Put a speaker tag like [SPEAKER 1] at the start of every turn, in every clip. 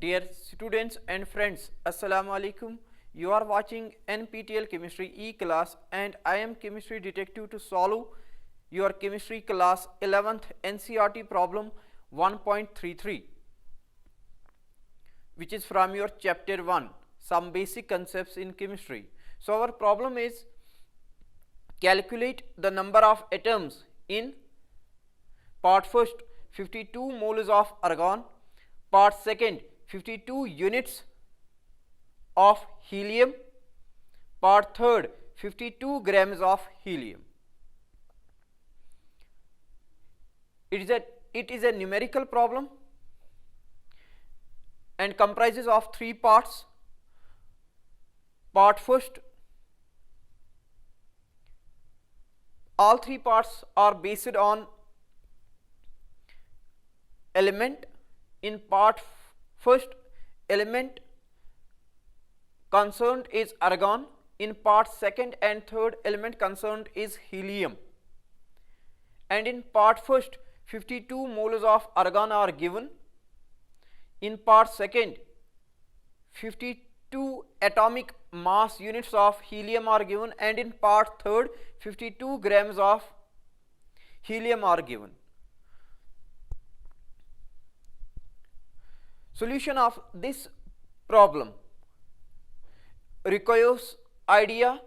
[SPEAKER 1] Dear students and friends, Assalamu alaikum. You are watching NPTEL Chemistry E-class and I am Chemistry Detective to solve your Chemistry class 11th NCERT problem 1.33, which is from your chapter 1, some basic concepts in chemistry. So our problem is calculate the number of atoms in part first 52 moles of argon, part second 52 units of helium, part third 52 grams of helium. It is a numerical problem and comprises of three parts. Part first, all three parts are based on element. In part first, element concerned is argon. In part second and third, element concerned is helium. And in part first, 52 moles of argon are given. In part second, 52 atomic mass units of helium are given, and in part third, 52 grams of helium are given. Solution of this problem requires idea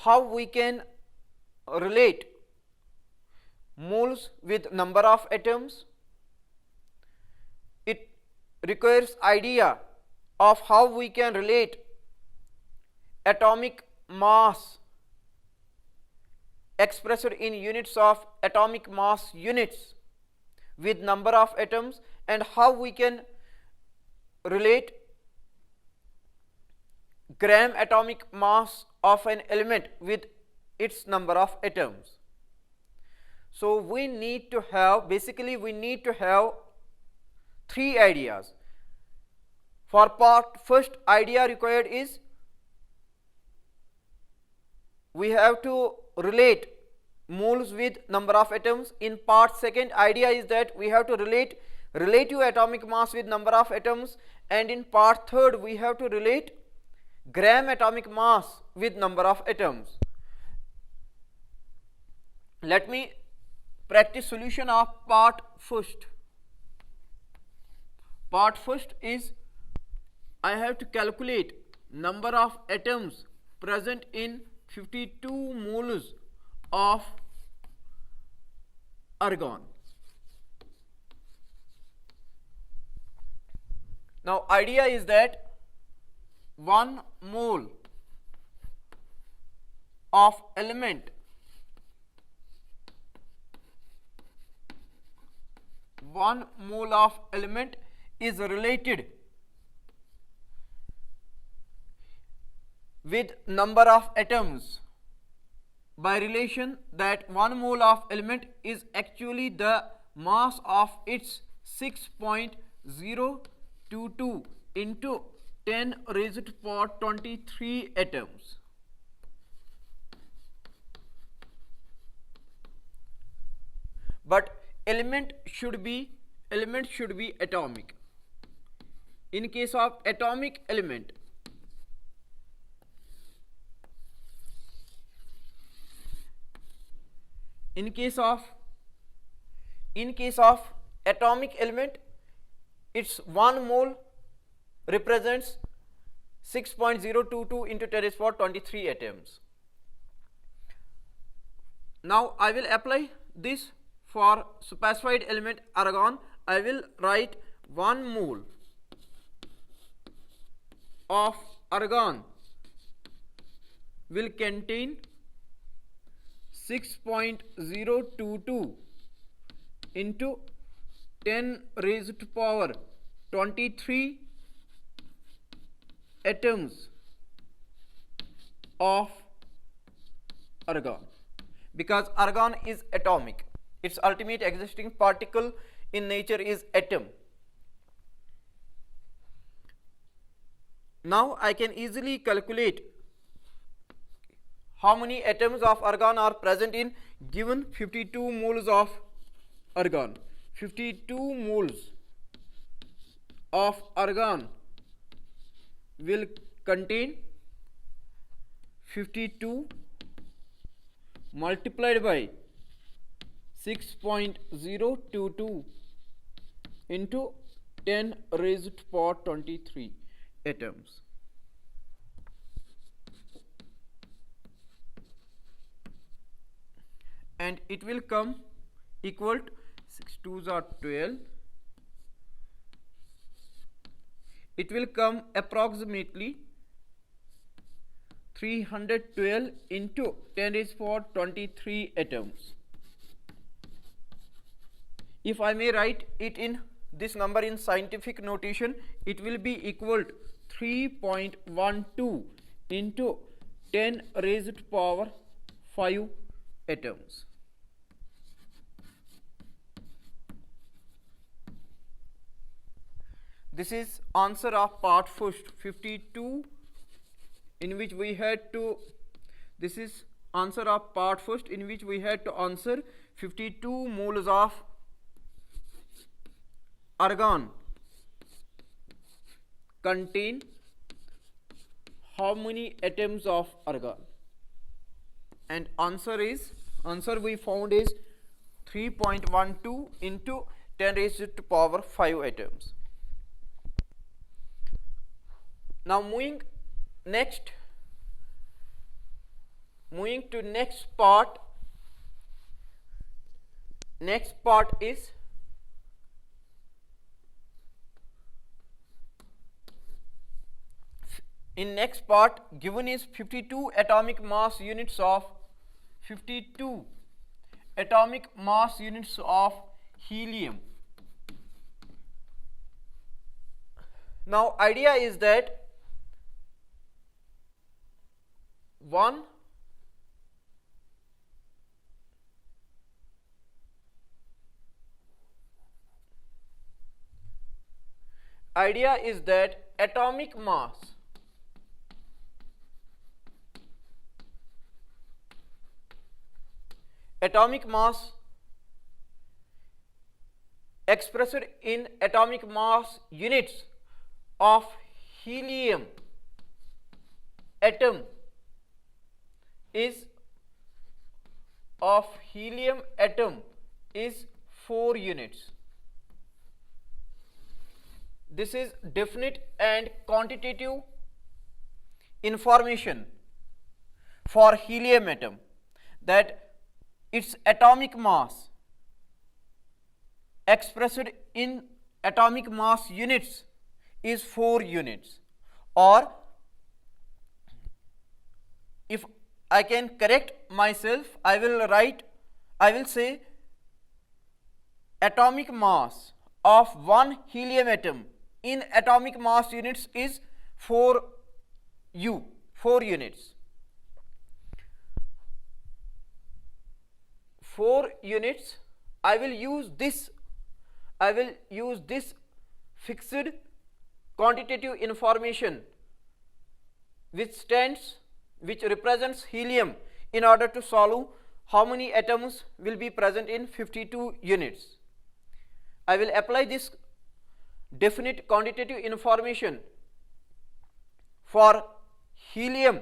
[SPEAKER 1] how we can relate moles with number of atoms. It requires idea of how we can relate atomic mass expressed in units of atomic mass units with number of atoms, and how we can relate gram atomic mass of an element with its number of atoms. So we need to have, basically we need to have three ideas. For part first, idea required is we have to relate moles with number of atoms. In part second, idea is that we have to relate relative atomic mass with number of atoms, and in part third we have to relate gram atomic mass with number of atoms. Let me practice solution of part first. Part first is I have to calculate number of atoms present in 52 moles of argon. Now idea is that 1 mole of element is related with number of atoms by relation that 1 mole of element is actually the mass of its 6.022 into 10 raised to power 23 atoms. But element should be atomic. In case of atomic element, in case of atomic element, its 1 mole represents 6.022 into 10 raised to power 23 atoms. Now I will apply this for specified element argon. I will write 1 mole of argon will contain 6.022 into 10 raised to power 23 atoms of argon, because argon is atomic. Its ultimate existing particle in nature is atom. Now I can easily calculate how many atoms of argon are present in given 52 moles of argon. 52 moles of argon will contain 52 multiplied by 6.022 into 10 raised to power 23 atoms. And it will come equal to 6 2s are 12. It will come approximately 312 into 10 raised to power 23 atoms. If I may write it in this number in scientific notation, it will be equal to 3.12 into 10 raised to power 5 atoms. This is answer of part first 52, in which we had to, this is answer of part first in which we had to answer 52 moles of argon contain how many atoms of argon, and answer we found is 3.12 into 10 raised to power 5 atoms. Now moving to next part. Next part is in next part given is 52 atomic mass units of 52 atomic mass units of helium. Now idea is that atomic mass expressed in atomic mass units of helium atom is 4 units. This is definite and quantitative information for helium atom, that its atomic mass expressed in atomic mass units is 4 units, or if I can correct myself, I will say atomic mass of one helium atom in atomic mass units is 4 units. 4 units. I will use this fixed quantitative information which represents helium in order to solve how many atoms will be present in 52 units. I will apply this definite quantitative information for helium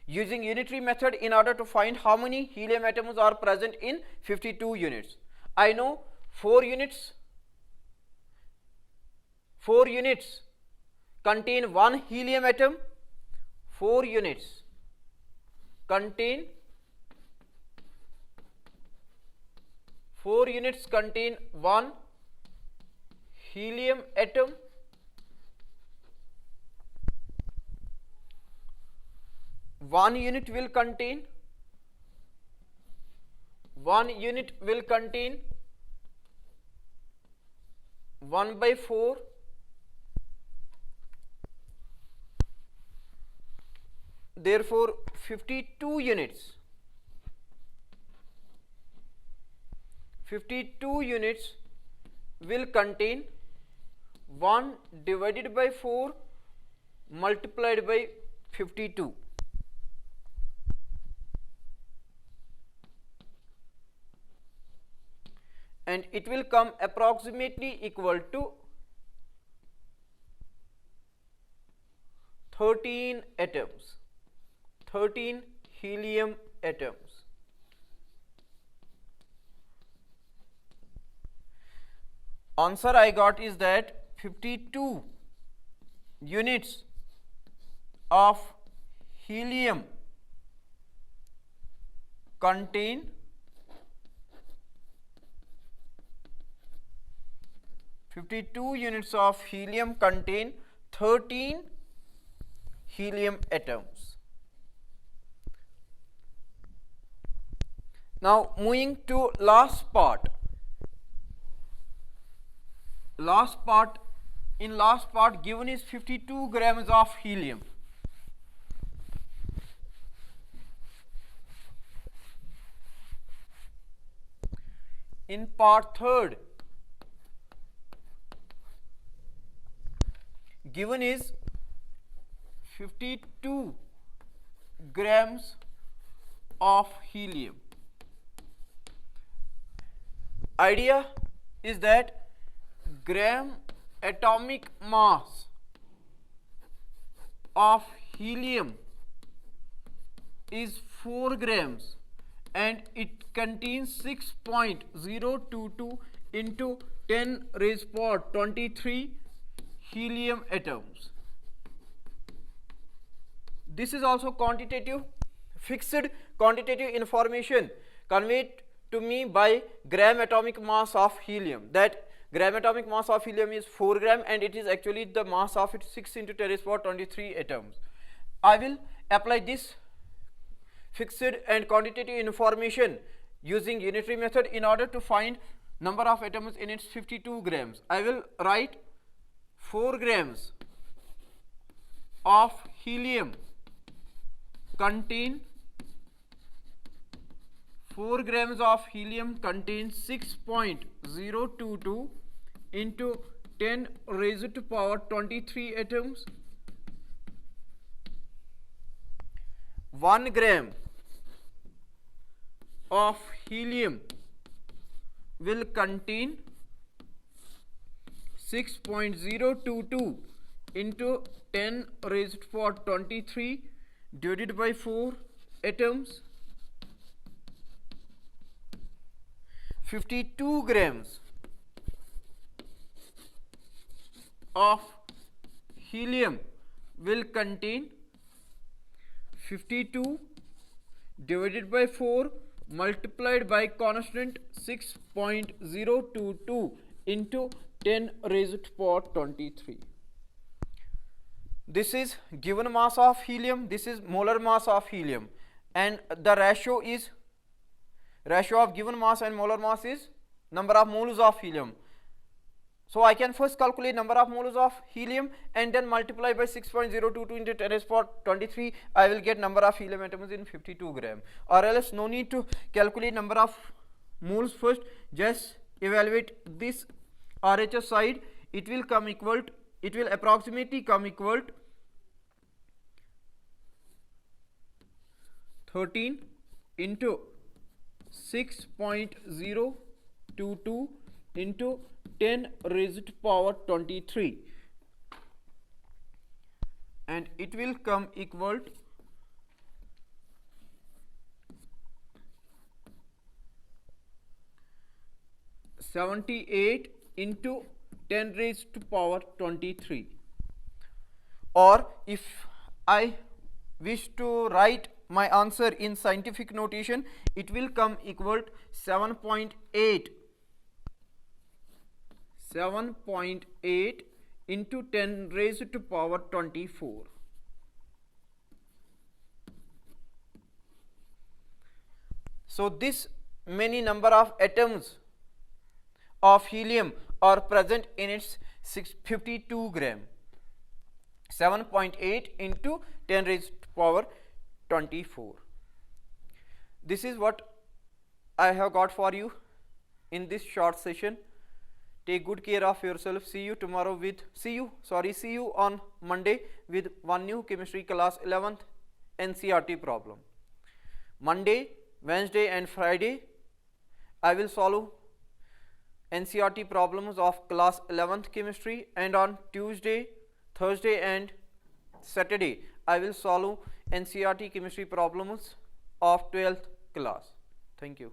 [SPEAKER 1] using unitary method in order to find how many helium atoms are present in 52 units. I know 4 units contain one helium atom. 4 units contain one helium atom. One unit will contain 1/4 therefore 52 units will contain 1 divided by 4 multiplied by 52. and it will come approximately equal to 13 atoms, 13 helium atoms. Answer I got is that 52 units of helium contain 52 units of helium contain 13 helium atoms. Now moving to last part. In last part given is 52 grams of helium. In part third given is 52 grams of helium. Idea is that gram atomic mass of helium is 4 grams and it contains 6.022 into 10 raised power 23 helium atoms. This is also quantitative, fixed quantitative information conveyed to me by gram atomic mass of helium. That gram atomic mass of helium is 4 gram and it is actually the mass of its 6 into 10 raised power 23 atoms. I will apply this fixed and quantitative information using unitary method in order to find number of atoms in its 52 grams. I will write 4 grams of helium contain 4 grams of helium contains 6.022 into 10 raised to power 23 atoms. 1 gram of helium will contain 6.022 into 10 raised to power 23 divided by 4 atoms. 52 grams of helium will contain 52 divided by 4 multiplied by constant 6.022 into 10 raised to power 23. This is given mass of helium, this is molar mass of helium, and the ratio of given mass and molar mass is number of moles of helium. So I can first calculate number of moles of helium and then multiply by 6.022 into 10 raised to power 23. I will get number of helium atoms in 52 gram. Or else no need to calculate number of moles first. Just evaluate this RHS side. It will approximately come equal to 13 into 6.022 into 10 raised to power 23, and it will come equal to 78 into 10 raised to power 23. Or if I wish to write my answer in scientific notation, it will come equal to 7.8 into 10 raised to power 24. So this many number of atoms of helium are present in its 52 gram. 7.8 into 10 raised to power 24. This is what I have got for you in this short session. Take good care of yourself. See you on Monday with one new chemistry class, 11th NCERT problem. Monday, Wednesday and Friday I will solve NCERT problems of class 11th chemistry, and on Tuesday, Thursday and Saturday I will solve NCERT chemistry problems of 12th class. Thank you.